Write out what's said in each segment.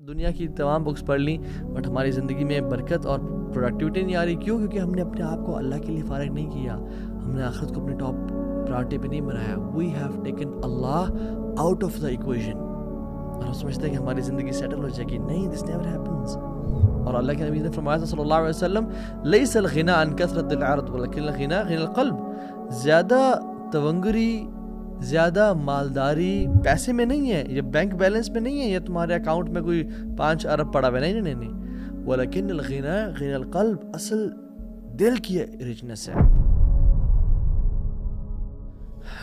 دنیا کی تمام بکس پڑھ لیں بٹ ہماری زندگی میں برکت اور پروڈکٹیوٹی نہیں آ رہی. کیوں؟ کیونکہ ہم نے اپنے آپ کو اللہ کے لیے فارغ نہیں کیا. ہم نے آخرت کو اپنے ٹاپ پرائورٹی پہ نہیں بنایا. وی ہیو ٹیکن اللہ آؤٹ آف دا ایکویشن اور ہم سمجھتے ہیں کہ ہماری زندگی سیٹل ہو جائے گی. نہیں, دس نیور ہیپنس. اور اللہ کے نبی نے فرمایا تھا صلی اللہ علیہ وسلم, لیس الغنی عن کثرت العرض ولکن الغنی غنی القلب. زیادہ تونگری, زیادہ مالداری پیسے میں نہیں ہے, یہ بینک بیلنس میں نہیں ہے, یہ تمہارے اکاؤنٹ میں کوئی 5 ارب پڑا ہوا ہے. نہیں. ولیکن الغنی غنی القلب, اصل دل کی ریچنس ہے.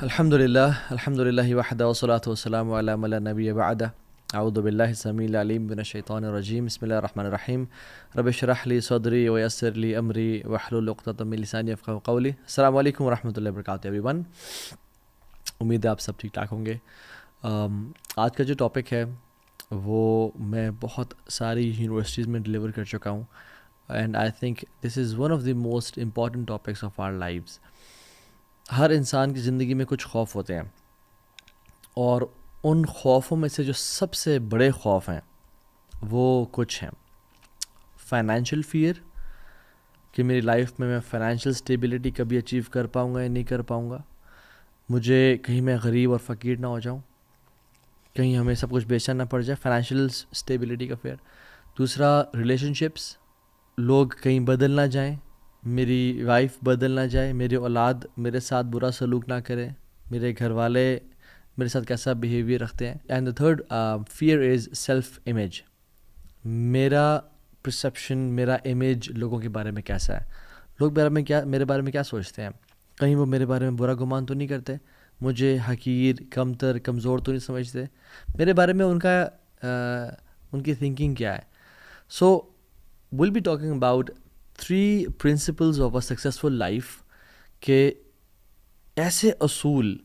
الحمدللہ وحدہ والصلاۃ والسلام علی من لا نبی بعدہ. اعوذ باللہ السمیع العلیم من الشیطان الرجیم. بسم اللہ الرحمن الرحیم. رب اشرح لی صدری ویسر لی امری واحلل عقدۃ من لسانی یفقہوا قولی. السلام علیکم ورحمۃ اللہ وبرکاتہ ایوری ون. امید ہے آپ سب ٹھیک ٹھاک ہوں گے. آج کا جو ٹاپک ہے وہ میں بہت ساری یونیورسٹیز میں ڈلیور کر چکا ہوں and I think this is one of the most important topics of our lives. ہر انسان کی زندگی میں کچھ خوف ہوتے ہیں اور ان خوفوں میں سے جو سب سے بڑے خوف ہیں وہ کچھ ہیں. فائنینشیل فیئر, کہ میری لائف میں فائنینشیل اسٹیبلٹی کبھی اچیو کر پاؤں گا یا نہیں کر پاؤں گا. مجھے کہیں میں غریب اور فقیر نہ ہو جاؤں, کہیں ہمیں سب کچھ بیچنا نہ پڑ جائے. فائنینشیل اسٹیبلٹی کا فیئر. دوسرا ریلیشن شپس, لوگ کہیں بدل نہ جائیں, میری وائف بدل نہ جائے, میری اولاد میرے ساتھ برا سلوک نہ کرے, میرے گھر والے میرے ساتھ کیسا بیہیویئر رکھتے ہیں. And the third fear is self image. میرا پرسیپشن, میرا امیج لوگوں کے بارے میں کیسا ہے, لوگ میرے بارے میں کیا سوچتے ہیں, کہیں وہ میرے بارے میں برا گمان تو نہیں کرتے, مجھے حقیر, کمتر, کمزور تو نہیں سمجھتے, میرے بارے میں ان کی تھنکنگ کیا ہے. So will be talking about 3 principles of a successful life, کہ ایسے اصول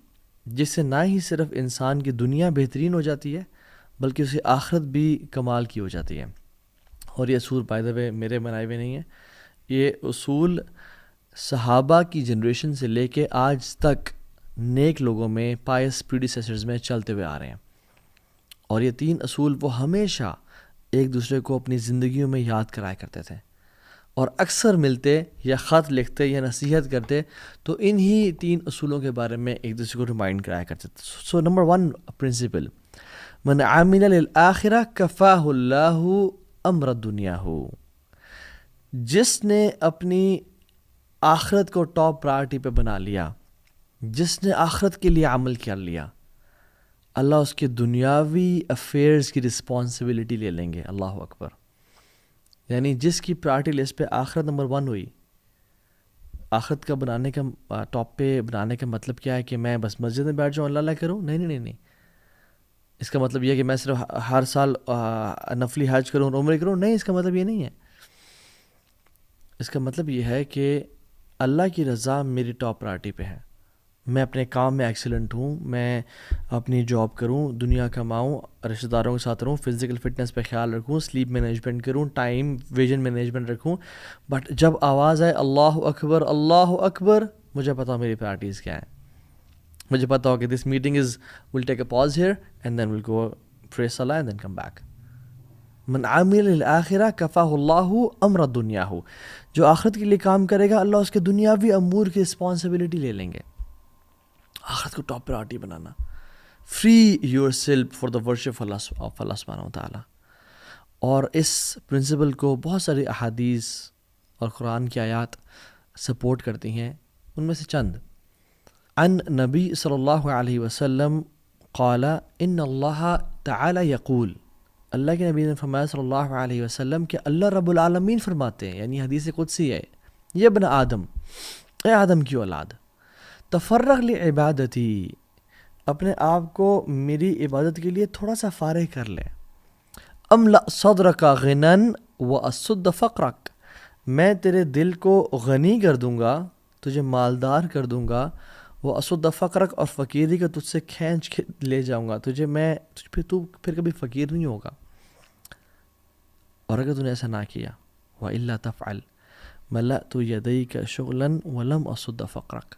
جس سے نہ ہی صرف انسان کی دنیا بہترین ہو جاتی ہے بلکہ اسے آخرت بھی کمال کی ہو جاتی ہے. اور یہ اصول بائی دا وے میرے بنائے ہوئے نہیں ہیں, یہ اصول صحابہ کی جنریشن سے لے کے آج تک نیک لوگوں میں, پائس پریڈیسیسرز میں چلتے ہوئے آ رہے ہیں. اور یہ 3 اصول وہ ہمیشہ ایک دوسرے کو اپنی زندگیوں میں یاد کرایا کرتے تھے, اور اکثر ملتے یا خط لکھتے یا نصیحت کرتے تو انہی 3 اصولوں کے بارے میں ایک دوسرے کو ریمائنڈ کرایا کرتے تھے. سو نمبر 1 پرنسپل, من عمل للآخرہ کفاہ اللہ امر دنیا ہو. جس نے اپنی آخرت کو ٹاپ پرائرٹی پہ بنا لیا, جس نے آخرت کے لیے عمل کر لیا, اللہ اس کے دنیاوی افیئرز کی رسپانسبلٹی لے لیں گے. اللہ اکبر. یعنی جس کی پرائرٹی لسٹ پہ آخرت نمبر 1 ہوئی, آخرت کا بنانے کا ٹاپ پہ بنانے کا مطلب کیا ہے کہ میں بس مسجد میں بیٹھ جاؤں اللہ کروں؟ نہیں. اس کا مطلب یہ ہے کہ میں صرف ہر سال نفلی حج کروں اور عمرے کروں؟ نہیں, اس کا مطلب یہ نہیں ہے. اس کا مطلب یہ ہے کہ اللہ کی رضا میری ٹاپ پرائرٹی پہ ہے, میں اپنے کام میں ایکسیلنٹ ہوں, میں اپنی جاب کروں, دنیا کماؤں, رشتہ داروں کے ساتھ رہوں, فزیکل فٹنس پہ خیال رکھوں, سلیپ مینجمنٹ کروں, ٹائم ویژن مینجمنٹ رکھوں. بٹ جب آواز آئے اللہ اکبر, مجھے پتا میری پرائرٹیز کیا ہیں. مجھے پتا ہو کہ this meeting will take a pause here and then will go pray salah and then come back. من عامل للآخرہ کفاہ اللہ امر دنیا ہو. جو آخرت کے لیے کام کرے گا اللہ اس کے دنیاوی امور کی رسپانسبلٹی لے لیں گے. آخرت کو ٹاپ پرائرٹی بنانا, free yourself for the worship of Allah سبحانہ و تعالیٰ. اور اس پرنسپل کو بہت ساری احادیث اور قرآن کی آیات سپورٹ کرتی ہیں. ان میں سے چند. عن نبی صلی اللہ علیہ وسلم قال ان اللہ تعالی یقول, اللہ کے نبی نے فرمایا صلی اللہ علیہ وسلم کہ اللہ رب العالمین فرماتے ہیں, یعنی حدیث قدسی ہے, یہ ابن آدم, اے آدم کی اولاد, تفرغ لعبادتی, اپنے آپ کو میری عبادت کے لیے تھوڑا سا فارغ کر لے. املأ صدرک غنن واسد فقرک, میں تیرے دل کو غنی کر دوں گا, تجھے مالدار کر دوں گا. واسد فقرک, اور فقیری کا تجھ سے کھینچ کے لے جاؤں گا, تو پھر کبھی فقیر نہیں ہوگا. اور اگر تو نے ایسا نہ کیا, وَإِلَّا تَفْعَلْ مَلَأْتُ يَدَيْكَ شُغْلًا وَلَمْ أَصُدَّ فَقْرَكَ,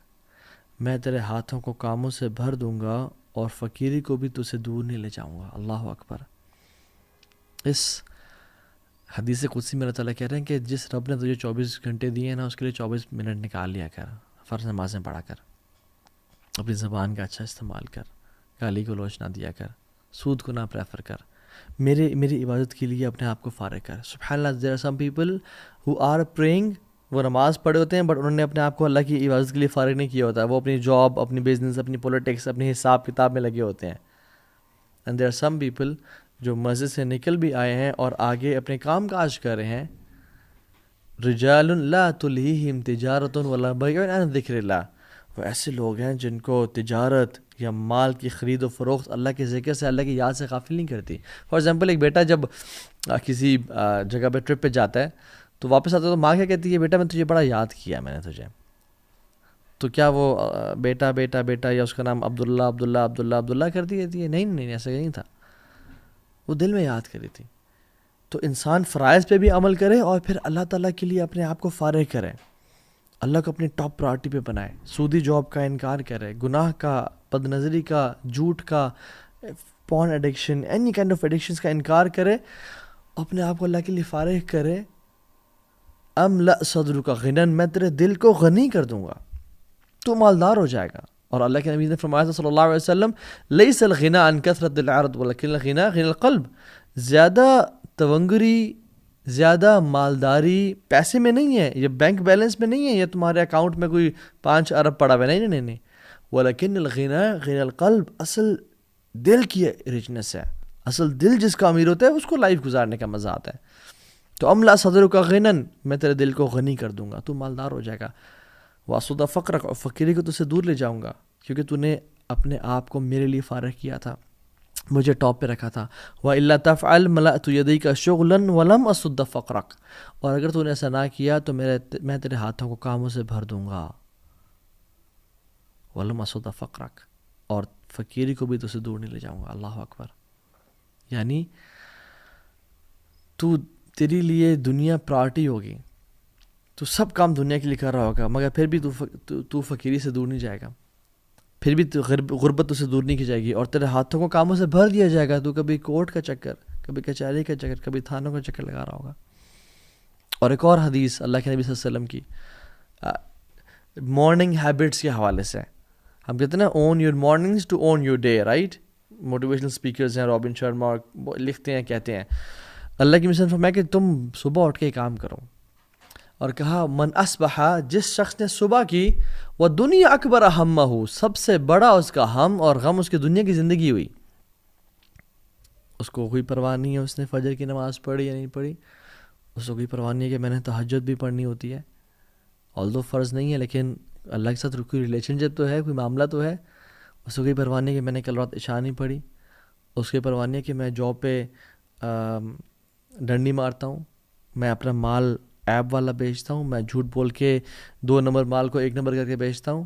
میں تیرے ہاتھوں کو کاموں سے بھر دوں گا اور فقیری کو بھی تجھ سے دور نہیں لے جاؤں گا. اللہ اکبر. اس حدیث قدسی میں اللہ تعالیٰ کہہ رہے ہیں کہ جس رب نے تجھے 24 گھنٹے دیے ہیں نا، اس کے لیے 24 منٹ نکال لیا کر، فرض نمازیں پڑھا کر، اپنی زبان کا اچھا استعمال کر، گالی گلوچ نہ دیا کر، سود کو نہ پریفر کر، میری عبادت کے لیے اپنے آپ کو فارغ کر. سبحان اللہ، there are some people who are praying، وہ نماز پڑھے ہوتے ہیں بٹ انہوں نے اپنے آپ کو اللہ کی عبادت کے لیے فارغ نہیں کیا ہوتا ہے، وہ اپنی جاب، اپنی بزنس، اپنی پولیٹکس، اپنی حساب کتاب میں لگے ہوتے ہیں. And there are some people جو مسجد سے نکل بھی آئے ہیں اور آگے اپنے کام کاج کر رہے ہیں. رجال لا تلہیہم تجارۃ ولا بیع عن ذکر اللہ، وہ ایسے لوگ ہیں جن کو تجارت یا مال کی خرید و فروخت اللہ کے ذکر سے، اللہ کی یاد سے غافل نہیں کرتی. فار ایگزامپل، ایک بیٹا جب کسی جگہ پہ ٹرپ پہ جاتا ہے تو واپس آتا ہے تو ماں کیا کہتی ہے، بیٹا میں تجھے بڑا یاد کیا میں نے تجھے. تو کیا وہ بیٹا بیٹا بیٹا یا اس کا نام عبداللہ عبداللہ عبداللہ عبداللہ کرتی رہتی ہے؟ نہیں، ایسا نہیں تھا، وہ دل میں یاد کری تھی. تو انسان فرائض پہ بھی عمل کرے اور پھر اللہ تعالیٰ کے لیے اپنے آپ کو فارغ کرے، اللہ کو اپنی ٹاپ پرائرٹی پہ بنائے، سودی جاب کا انکار کرے، گناہ کا، بد نظری کا، جھوٹ کا، porn addiction, any kind of addictions کا انکار کرے، اپنے آپ کو اللہ کے لیے فارغ کرے. املأ صدرک غنی، میں تیرے دل کو غنی کر دوں گا، تو مالدار ہو جائے گا. اور اللہ کے نبی نے فرمایا تھا صلی اللہ علیہ وسلم، لیس الغنی عن کثرت العرض ولکن الغنی غنی القلب، زیادہ تونگری، زیادہ مالداری پیسے میں نہیں ہے، یہ بینک بیلنس میں نہیں ہے، یہ تمہارے اکاؤنٹ میں کوئی 5 ارب پڑا ہوا ہے، نہیں. ولیکن الغنی غنی القلب، اصل دل کی رچنس ہے، اصل دل جس کا امیر ہوتا ہے اس کو لائف گزارنے کا مزہ آتا ہے. تو املا صدرک غنی، میں تیرے دل کو غنی کر دوں گا، تو مالدار ہو جائے گا. واسد فقرک، اور فقیری کو تو سے دور لے جاؤں گا، کیونکہ تو نے اپنے آپ کو میرے لیے فارغ کیا تھا، مجھے ٹاپ پہ رکھا تھا. وَإِلَّا تَفْعَلْ مَلَأْتُ يَدَيْكَ شُغْلًا وَلَمْ أَصُدَّ فَقْرَكَ، اور اگر تو نے ایسا نہ کیا تو میں تیرے ہاتھوں کو کاموں سے بھر دوں گا. وَلَمْ أَصُدَّ فَقْرَكَ، اور فقیری کو بھی تو سے دور نہیں لے جاؤں گا. اللہ اکبر. یعنی تیری لیے دنیا پرائرٹی ہوگی، تو سب کام دنیا کے لیے کر رہا ہوگا، مگر پھر بھی تو فقیری سے دور نہیں جائے گا، پھر بھی غربت سے دور نہیں کی جائے گی، اور تیرے ہاتھوں کو کاموں سے بھر دیا جائے گا. تو کبھی کورٹ کا چکر، کبھی کچہری کا چکر، کبھی تھانوں کا چکر لگا رہا ہوگا. اور ایک اور حدیث اللہ کے نبی صلی اللہ علیہ وسلم کی مارننگ ہیبٹس کے حوالے سے، ہم کہتے ہیں نا own your mornings to own your day, right? Motivational speakers ہیں، رابن شرما لکھتے ہیں، کہتے ہیں اللہ کی مثال فرمایا کہ تم صبح اٹھ کے کام کرو. اور کہا من اصبح، جس شخص نے صبح کی، وہ دنیا اکبر ہمہ، سب سے بڑا اس کا ہم اور غم اس کی دنیا کی زندگی ہوئی، اس کو کوئی پرواہ نہیں ہے اس نے فجر کی نماز پڑھی یا نہیں پڑھی، اس کو کوئی پرواہ نہیں ہے کہ میں نے تہجد بھی پڑھنی ہوتی ہے، although فرض نہیں ہے لیکن اللہ کے ساتھ کوئی ریلیشن شپ تو ہے، کوئی معاملہ تو ہے. اس کو کوئی پرواہ نہیں ہے کہ میں نے کل رات عشاء نہیں پڑھی، اس کی پرواہ نہیں ہے کہ میں جاب پہ ڈنڈی مارتا ہوں، میں اپنا مال ایپ والا بیچتا ہوں، میں جھوٹ بول کے 2 نمبر مال کو 1 نمبر کر کے بیچتا ہوں.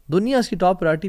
دنیا اس کی ٹاپ پرائرٹی پہ